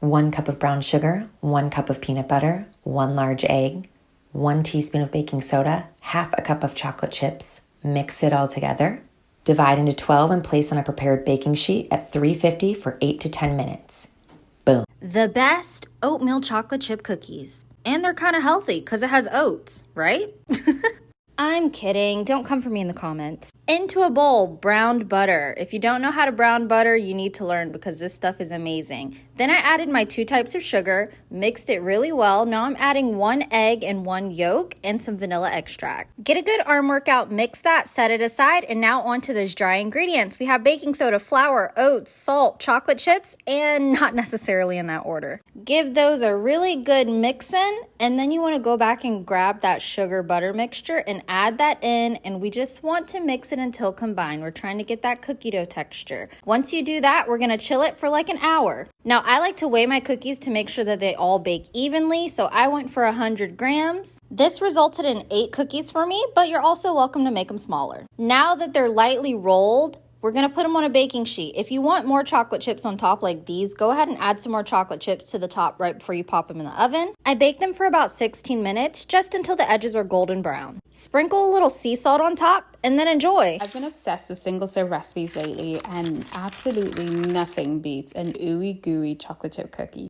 1 cup of brown sugar, 1 cup of peanut butter, 1 large egg, 1 teaspoon of baking soda, half a cup of chocolate chips. Mix it all together. Divide into 12 and place on a prepared baking sheet at 350 for 8 to 10 minutes. Boom. The best oatmeal chocolate chip cookies. And they're kind of healthy because it has oats, right? I'm kidding. Don't come for me in the comments. Into a bowl, browned butter. If you don't know how to brown butter, you need to learn because this stuff is amazing. Then I added my 2 types of sugar, mixed it really well. Now I'm adding 1 egg and 1 yolk and some vanilla extract. Get a good arm workout, mix that, set it aside, and now on to those dry ingredients. We have baking soda, flour, oats, salt, chocolate chips, and not necessarily in that order. Give those a really good mix in, and then you want to go back and grab that sugar butter mixture and add that in, and we just want to mix it until combined. We're trying to get that cookie dough texture. Once you do that, we're going to chill it for like an hour. Now, I like to weigh my cookies to make sure that they all bake evenly, so I went for 100 grams. This resulted in 8 cookies for me, but you're also welcome to make them smaller. Now that they're lightly rolled, we're going to put them on a baking sheet. If you want more chocolate chips on top like these, go ahead and add some more chocolate chips to the top right before you pop them in the oven. I baked them for about 16 minutes, just until the edges are golden brown. Sprinkle a little sea salt on top and then enjoy. I've been obsessed with single serve recipes lately, and absolutely nothing beats an ooey gooey chocolate chip cookie.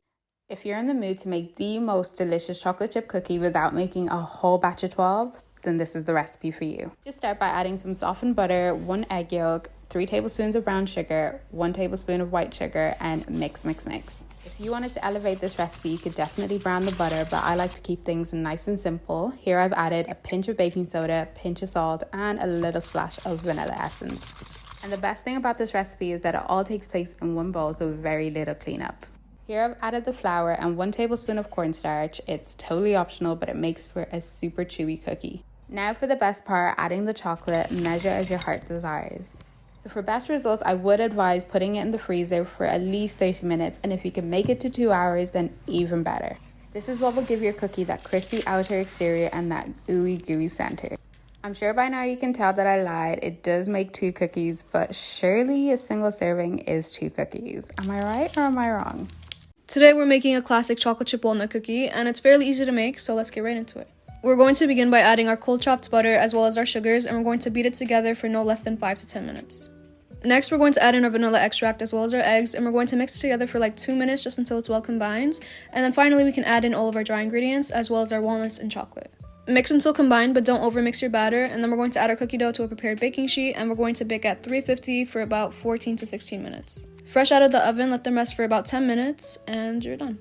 If you're in the mood to make the most delicious chocolate chip cookie without making a whole batch of 12, then this is the recipe for you. Just start by adding some softened butter, 1 egg yolk, 3 tablespoons of brown sugar, 1 tablespoon of white sugar, and mix. If you wanted to elevate this recipe, you could definitely brown the butter, but I like to keep things nice and simple. Here I've added a pinch of baking soda, a pinch of salt, and a little splash of vanilla essence. And the best thing about this recipe is that it all takes place in one bowl, so very little cleanup. Here I've added the flour and 1 tablespoon of cornstarch. It's totally optional, but it makes for a super chewy cookie. Now for the best part, adding the chocolate, measure as your heart desires. So for best results, I would advise putting it in the freezer for at least 30 minutes, and if you can make it to 2 hours, then even better. This is what will give your cookie that crispy outer exterior and that ooey gooey center. I'm sure by now you can tell that I lied. It does make 2 cookies, but surely a single serving is 2 cookies. Am I right or am I wrong? Today we're making a classic chocolate chip walnut cookie, and it's fairly easy to make, so let's get right into it. We're going to begin by adding our cold chopped butter as well as our sugars, and we're going to beat it together for no less than 5 to 10 minutes. Next, we're going to add in our vanilla extract as well as our eggs, and we're going to mix it together for like 2 minutes just until it's well combined. And then finally, we can add in all of our dry ingredients as well as our walnuts and chocolate. Mix until combined, but don't overmix your batter. And then we're going to add our cookie dough to a prepared baking sheet, and we're going to bake at 350 for about 14 to 16 minutes. Fresh out of the oven, let them rest for about 10 minutes, and you're done.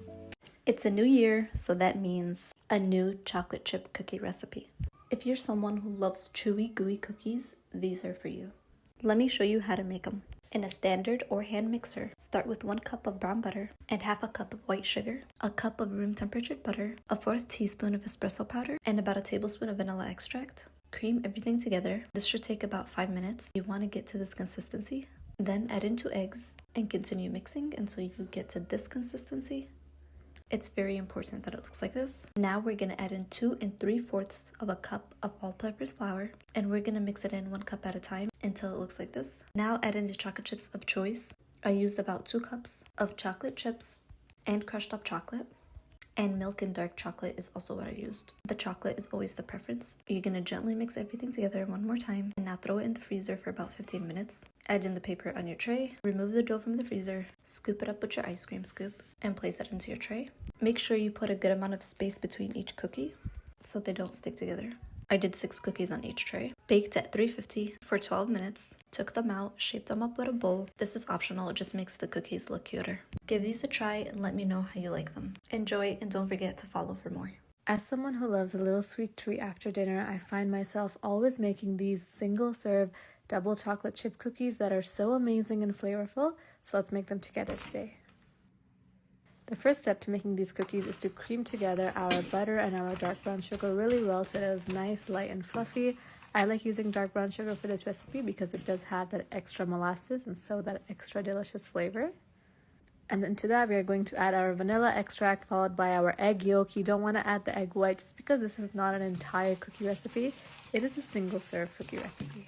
It's a new year, so that means a new chocolate chip cookie recipe. If you're someone who loves chewy, gooey cookies, these are for you. Let me show you how to make them. In a standard or hand mixer, start with 1 cup of brown butter and half a cup of white sugar, a cup of room temperature butter, a 1/4 teaspoon of espresso powder, and about a tablespoon of vanilla extract. Cream everything together. This should take about 5 minutes. You want to get to this consistency. Then add in 2 eggs and continue mixing until you get to this consistency. It's very important that it looks like this. Now we're going to add in 2 3/4 of a cup of all-purpose flour, and we're going to mix it in 1 cup at a time until it looks like this. Now add in the chocolate chips of choice. I used about 2 cups of chocolate chips and crushed up chocolate, and milk and dark chocolate is also what I used. The chocolate is always the preference. You're going to gently mix everything together 1 more time, and now throw it in the freezer for about 15 minutes. Add in the paper on your tray, remove the dough from the freezer, scoop it up with your ice cream scoop, and place it into your tray. Make sure you put a good amount of space between each cookie so they don't stick together. I did 6 cookies on each tray. Baked at 350 for 12 minutes. Took them out, shaped them up with a bowl. This is optional, it just makes the cookies look cuter. Give these a try and let me know how you like them. Enjoy, and don't forget to follow for more. As someone who loves a little sweet treat after dinner, I find myself always making these single-serve double chocolate chip cookies that are so amazing and flavorful, so let's make them together today. The first step to making these cookies is to cream together our butter and our dark brown sugar really well so it is nice, light, and fluffy. I like using dark brown sugar for this recipe because it does have that extra molasses and so that extra delicious flavor. And then to that, we are going to add our vanilla extract followed by our egg yolk. You don't want to add the egg white just because this is not an entire cookie recipe. It is a single serve cookie recipe.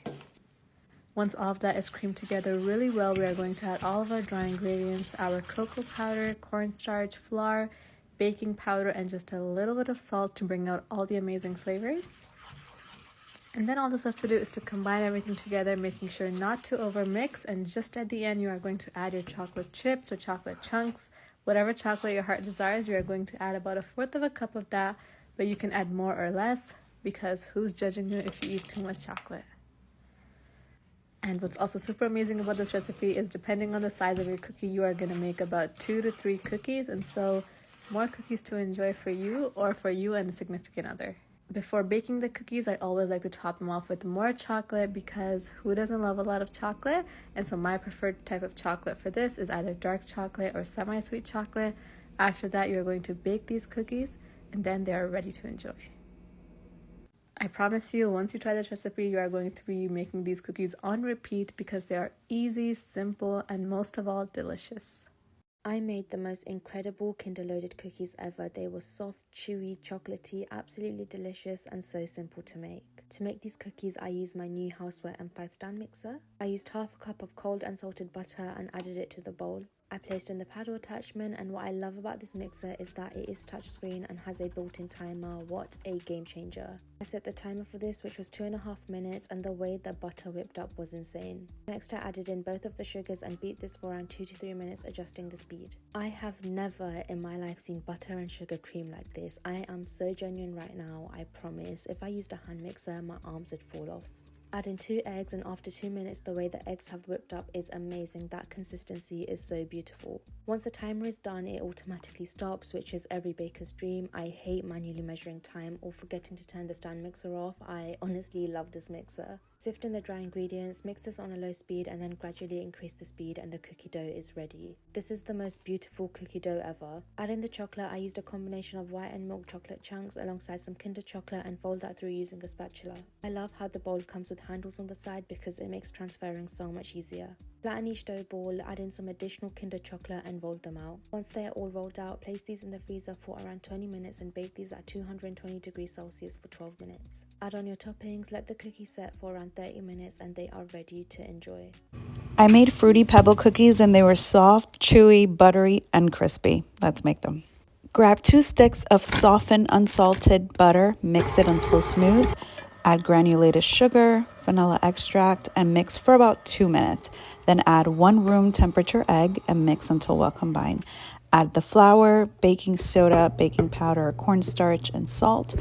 Once all of that is creamed together really well, we are going to add all of our dry ingredients, our cocoa powder, cornstarch, flour, baking powder, and just a little bit of salt to bring out all the amazing flavors. And then all that's left to do is to combine everything together, making sure not to overmix. And just at the end, you are going to add your chocolate chips or chocolate chunks. Whatever chocolate your heart desires, we are going to add about 1/4 of a cup of that, but you can add more or less because who's judging you if you eat too much chocolate? And what's also super amazing about this recipe is depending on the size of your cookie, you are going to make about 2 to 3 cookies. And so more cookies to enjoy for you or for you and a significant other. Before baking the cookies, I always like to top them off with more chocolate because who doesn't love a lot of chocolate? And so my preferred type of chocolate for this is either dark chocolate or semi-sweet chocolate. After that, you're going to bake these cookies and then they are ready to enjoy. I promise you, once you try this recipe, you are going to be making these cookies on repeat because they are easy, simple, and most of all, delicious. I made the most incredible Kinder Loaded cookies ever. They were soft, chewy, chocolatey, absolutely delicious, and so simple to make. To make these cookies, I used my new Houseware M5 stand mixer. I used 1/2 cup of cold unsalted butter and added it to the bowl. I placed in the paddle attachment, and what I love about this mixer is that it is touchscreen and has a built-in timer. What a game changer. I set the timer for this, which was 2.5 minutes, and the way the butter whipped up was insane. Next, I added in both of the sugars and beat this for around 2 to 3 minutes, adjusting the speed. I have never in my life seen butter and sugar cream like this. I am so genuine right now, I promise. If I used a hand mixer, my arms would fall off. Add in 2 eggs, and after 2 minutes, the way the eggs have whipped up is amazing. That consistency is so beautiful. Once the timer is done, it automatically stops, which is every baker's dream. I hate manually measuring time or forgetting to turn the stand mixer off. I honestly love this mixer. Sift in the dry ingredients, mix this on a low speed, and then gradually increase the speed, and the cookie dough is ready. This is the most beautiful cookie dough ever. Add in the chocolate. I used a combination of white and milk chocolate chunks alongside some Kinder chocolate and fold that through using a spatula. I love how the bowl comes with handles on the side because it makes transferring so much easier. Flatten each dough ball, add in some additional Kinder chocolate and roll them out. Once they are all rolled out, place these in the freezer for around 20 minutes and bake these at 220 degrees Celsius for 12 minutes. Add on your toppings, let the cookies set for around 30 minutes and they are ready to enjoy. I made fruity pebble cookies and they were soft, chewy, buttery, and crispy. Let's make them. Grab 2 sticks of softened unsalted butter, mix it until smooth. Add granulated sugar, vanilla extract, and mix for about 2 minutes. Then add 1 room temperature egg and mix until well combined. Add the flour, baking soda, baking powder, cornstarch, and salt.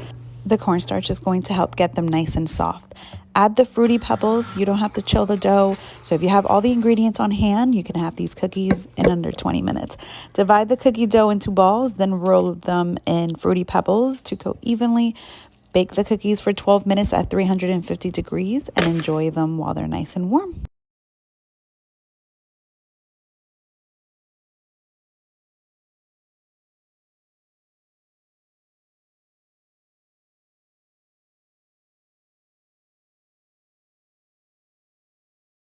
The cornstarch is going to help get them nice and soft. Add the fruity pebbles. You don't have to chill the dough. So if you have all the ingredients on hand, you can have these cookies in under 20 minutes. Divide the cookie dough into balls, then roll them in fruity pebbles to coat evenly. Bake the cookies for 12 minutes at 350 degrees and enjoy them while they're nice and warm.